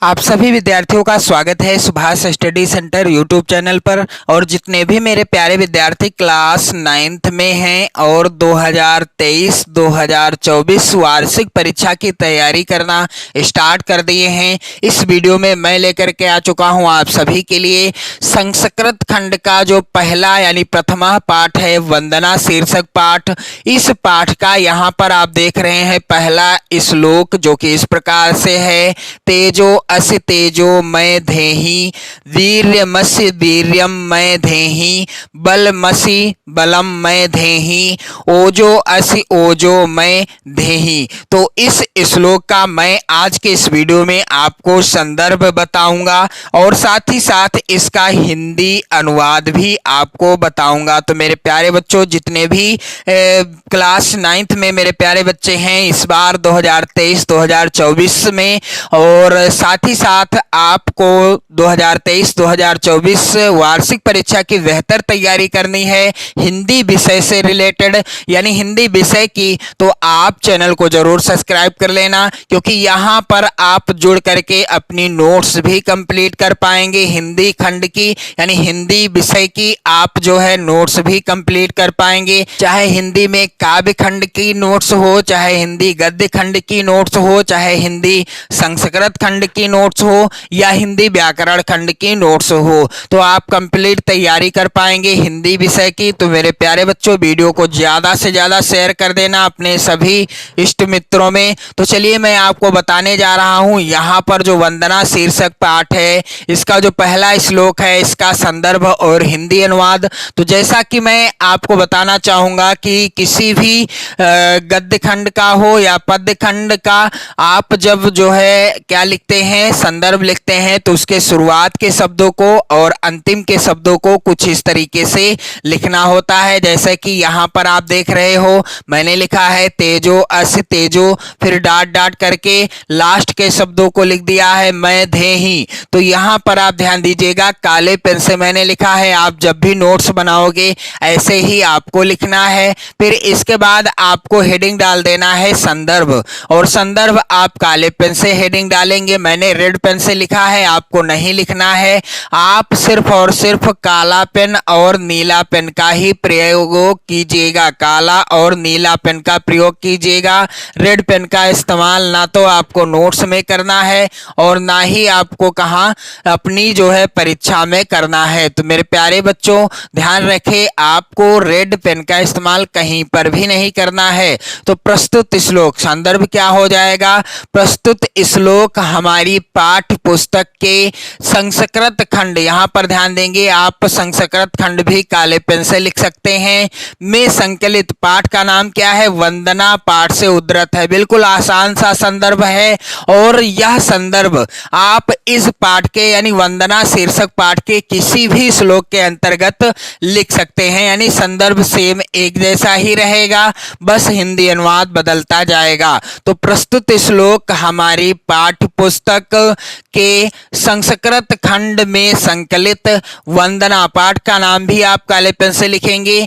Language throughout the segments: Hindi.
आप सभी विद्यार्थियों का स्वागत है Subhash study centre YouTube channel पर। और जितने भी मेरे प्यारे विद्यार्थी क्लास 9th में हैं और 2023-2024 वार्षिक परीक्षा की तैयारी करना स्टार्ट कर दिए हैं, इस वीडियो में मैं लेकर के आ चुका हूं आप सभी के लिए संस्कृत खंड का जो पहला यानी प्रथमा पाठ है, वंदना शीर्षक पाठ। इस पाठ का यहाँ पर आप देख रहे हैं पहला श्लोक, जो कि इस प्रकार से है। तेजो असि तेजो मय धेहि, वीर्यमसि वीर्यम मय धेहि, बलमसि बलम मय धेहि, ओजो असि ओजो मय धेहि। तो इस श्लोक का मैं आज के इस वीडियो में आपको संदर्भ बताऊंगा और साथ ही साथ इसका हिंदी अनुवाद भी आपको बताऊंगा। तो मेरे प्यारे बच्चों, जितने भी क्लास 9th में मेरे प्यारे बच्चे हैं इस बार 2023-2024 में, और साथ ही साथ आपको 2023-2024 वार्षिक परीक्षा की बेहतर तैयारी करनी है हिंदी विषय से रिलेटेड, यानी हिंदी विषय की, तो आप चैनल को जरूर सब्सक्राइब कर लेना, क्योंकि यहाँ पर आप जुड़ करके अपनी नोट्स भी कंप्लीट कर पाएंगे। हिंदी खंड की यानी हिंदी विषय की आप जो है नोट्स भी कंप्लीट कर पाएंगे, चाहे हिंदी में काव्य खंड की नोट्स हो, चाहे हिंदी गद्य खंड की नोट्स हो, चाहे हिंदी संस्कृत खंड की नोट्स हो, या हिंदी व्याकरण खंड की नोट्स हो, तो आप कंप्लीट तैयारी कर पाएंगे हिंदी विषय की। तो मेरे प्यारे बच्चों, वीडियो को ज्यादा से ज्यादा शेयर कर देना अपने सभी इष्ट मित्रों में। तो चलिए मैं आपको बताने जा रहा हूं, यहाँ पर जो वंदना शीर्षक पाठ है, इसका जो पहला श्लोक है, इसका संदर्भ और हिंदी अनुवाद। तो जैसा कि मैं आपको बताना चाहूंगा कि किसी भी गद्य खंड का हो या पद्य खंड का, आप जब जो है क्या लिखते हैं, संदर्भ लिखते हैं, तो उसके शुरुआत के शब्दों को और अंतिम के शब्दों को कुछ इस तरीके से लिखना होता है। जैसे कि यहाँ पर आप देख रहे हो, मैंने लिखा है तेजो अस तेजो, फिर डॉट डॉट करके लास्ट के शब्दों को लिख दिया है मैं धेहि। तो यहाँ पर आप ध्यान दीजिएगा, काले पेन से मैंने लिखा है, आप जब भी नोट्स बनाओगे ऐसे ही आपको लिखना है। फिर इसके बाद आपको हेडिंग डाल देना है संदर्भ, और संदर्भ आप काले पेन से हेडिंग डालेंगे, मैंने रेड पेन से लिखा है, आपको नहीं लिखना है। आप सिर्फ और सिर्फ काला पेन और नीला पेन का ही प्रयोग कीजिएगा, काला और नीला पेन का प्रयोग कीजिएगा। रेड पेन का इस्तेमाल ना तो आपको नोट्स में करना है और ना ही आपको कहाँ अपनी जो है परीक्षा में करना है। तो मेरे प्यारे बच्चों, ध्यान रखें, आपको रेड पेन का इस्तेमाल कहीं पर भी नहीं करना है। तो प्रस्तुत श्लोक संदर्भ क्या हो जाएगा? प्रस्तुत श्लोक हमारी पाठ्य पुस्तक के संस्कृत खंड, यहाँ पर ध्यान देंगे आप संस्कृत खंड भी काले पेन से लिख सकते हैं, में संकलित। पाठ का नाम क्या है? वंदना पाठ से उद्धृत है। बिल्कुल आसान सा संदर्भ है, और यह संदर्भ आप इस पाठ के यानी वंदना शीर्षक पाठ के किसी भी श्लोक के अंतर्गत लिख सकते हैं, यानी संदर्भ सेम एक जैसा ही रहेगा, बस हिंदी अनुवाद बदलता जाएगा। तो प्रस्तुत श्लोक हमारी पाठ्य पुस्तक के संस्कृत खंड में संकलित वंदना पाठ का नाम भी आप काले पेन से लिखेंगे,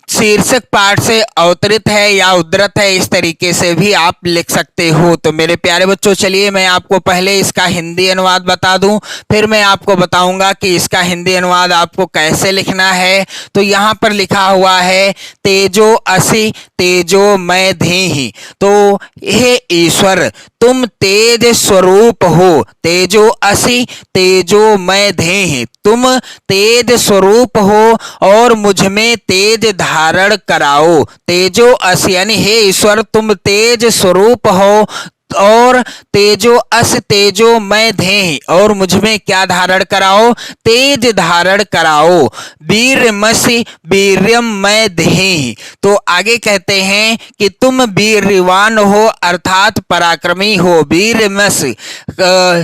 शीर्षक पाठ से अवतरित है या उद्धृत है, इस तरीके से भी आप लिख सकते हो। तो मेरे प्यारे बच्चों, चलिए मैं आपको पहले इसका हिंदी अनुवाद बता दूं, फिर मैं आपको बताऊंगा कि इसका हिंदी अनुवाद आपको कैसे लिखना है। तो यहाँ पर लिखा हुआ है तेजो असि तेजो मय धेहि। तो हे ईश्वर, तुम तेज स्वरूप हो, तेजो असि तेजो मय धेहि, तुम तेज स्वरूप हो और मुझ में तेज धारण कराओ। तेजो असि यानी हे ईश्वर, तुम तेज स्वरूप हो और तेजो अस तेजो मय धेहि, और मुझ में क्या धारण कराओ? तेज धारण कराओ। वीर्यमसि वीर्यम मय धेहि, तो आगे कहते हैं कि तुम वीर्यवान हो अर्थात पराक्रमी हो। वीर्यमसि,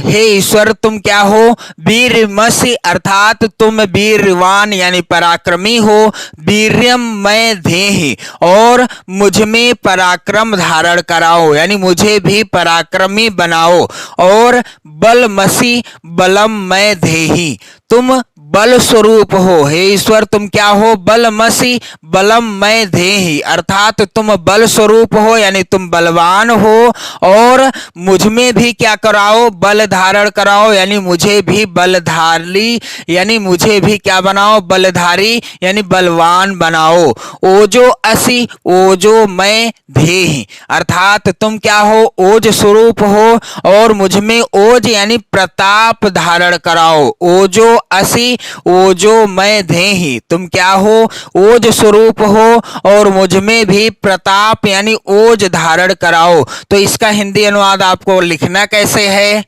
हे ईश्वर तुम क्या हो? वीर्यमसि अर्थात तुम वीर्यवान यानी पराक्रमी हो। वीर्यम मय धेहि, और मुझ में पराक्रम धारण कराओ, यानी मुझे भी पराक्रमी बनाओ। और बलमसि बलम मय धेहि, तुम बल स्वरूप हो। हे ईश्वर तुम क्या हो? बलमसि बलम मैं धेहि, अर्थात तुम बल स्वरूप हो यानी तुम बलवान हो और मुझ में भी क्या कराओ? बल धारण कराओ, यानी मुझे भी बलधारी यानी मुझे भी क्या बनाओ? बलधारी यानी बलवान बनाओ। ओजो असि ओजो मैं धेहि, अर्थात तुम क्या हो? ओज स्वरूप हो और मुझ में ओज यानी प्रताप धारण कराओ। ओजो असि ओजो मैं धेहि, तुम क्या हो? ओज स्वरूप हो और मुझ में भी प्रताप यानी ओज धारण कराओ। तो इसका हिंदी अनुवाद आपको लिखना कैसे है?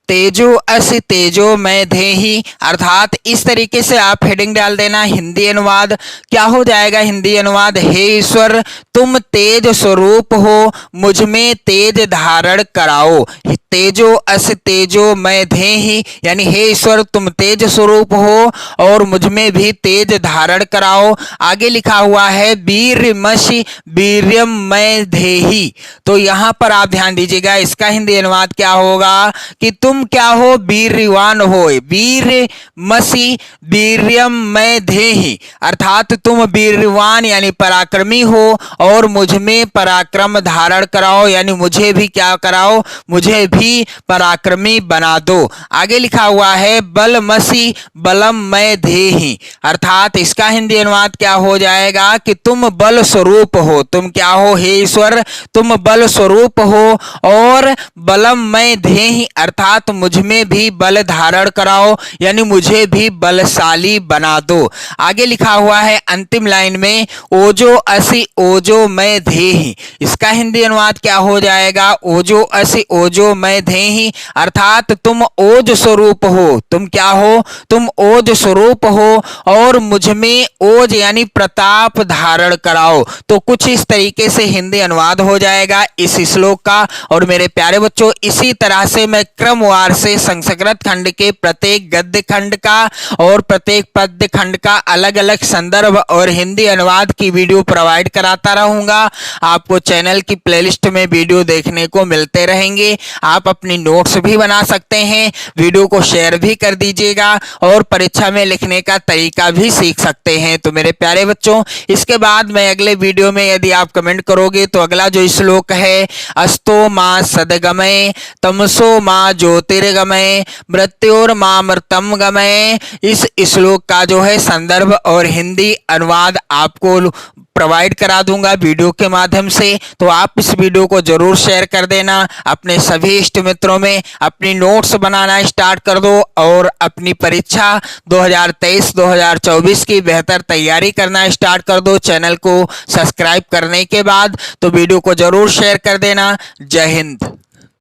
तेजो असि तेजो मैं धेहि, अर्थात इस तरीके से आप हेडिंग डाल देना। हिंदी अनुवाद क्या हो जाएगा? हिंदी अनुवाद, हे ईश्वर तुम तेज स्वरूप हो, मुझ में तेज धारण कराओ। तेजो असि तेजो मैं धेहि, यानी हे ईश्वर तुम तेज स्वरूप हो और मुझ में भी तेज धारण कराओ। आगे लिखा हुआ है वीर्यमसि वीर्यम मैं धेहि, तो यहां पर आप ध्यान दीजिएगा, इसका हिंदी अनुवाद क्या होगा कि तुम क्या हो? वीर्यवान हो। वीर्यमसि वीर्यम मैं धेहि, अर्थात तुम वीर्यवान यानी पराक्रमी हो और मुझ में पराक्रम धारण कराओ, यानी मुझे भी क्या कराओ? मुझे भी पराक्रमी बना दो। आगे लिखा हुआ है बलमसि बलम मैं धेहि, अर्थात इसका हिंदी अनुवाद क्या हो जाएगा कि तुम बल स्वरूप हो। तुम क्या हो? हे ईश्वर तुम बल स्वरूप हो और बलम मैं धेहि, अर्थात मुझ में भी बल धारण कराओ, यानी मुझे भी बलशाली बना दो। आगे लिखा हुआ है अंतिम लाइन में ओजो असि ओजो मैं धेहि, इसका हिंदी अनुवाद क्या हो जाएगा? ओजो असि ओजो मैं धेहि, अर्थात तुम ओज स्वरूप हो। तुम क्या हो? तुम ओज स्वरूप हो और मुझ में ओज यानी प्रताप धारण कराओ। तो कुछ इस तरीके से हिंदी अनुवाद हो जाएगा इस श्लोक का। और मेरे प्यारे बच्चों, इसी तरह से मैं क्रमवार से संस्कृत खंड के प्रत्येक गद्य खंड का और प्रत्येक पद्य खंड का अलग अलग संदर्भ और हिंदी अनुवाद की वीडियो प्रोवाइड कराता रहूंगा। आपको चैनल की प्लेलिस्ट में वीडियो देखने को मिलते रहेंगे। आप अपनी नोट्स भी बना सकते हैं, वीडियो को शेयर भी कर दीजिएगा और परीक्षा में लिखने का तरीका भी सीख सकते हैं। तो मेरे प्यारे बच्चों, इसके बाद मैं अगले वीडियो में यदि आप कमेंट करोगे तो अगला जो श्लोक है अस्तो मां सदगमय तमसो मां ज्योतिर्गमय मृत्योर्मामृतम गमय, इस श्लोक का जो है संदर्भ और हिंदी अनुवाद आपको प्रोवाइड करा दूंगा वीडियो के माध्यम से। तो आप इस वीडियो को जरूर शेयर कर देना अपने सभी इष्ट मित्रों में। अपनी नोट्स बनाना स्टार्ट कर दो और अपनी परीक्षा 2023-2024 की बेहतर तैयारी करना स्टार्ट कर दो चैनल को सब्सक्राइब करने के बाद। तो वीडियो को जरूर शेयर कर देना। जय हिंद।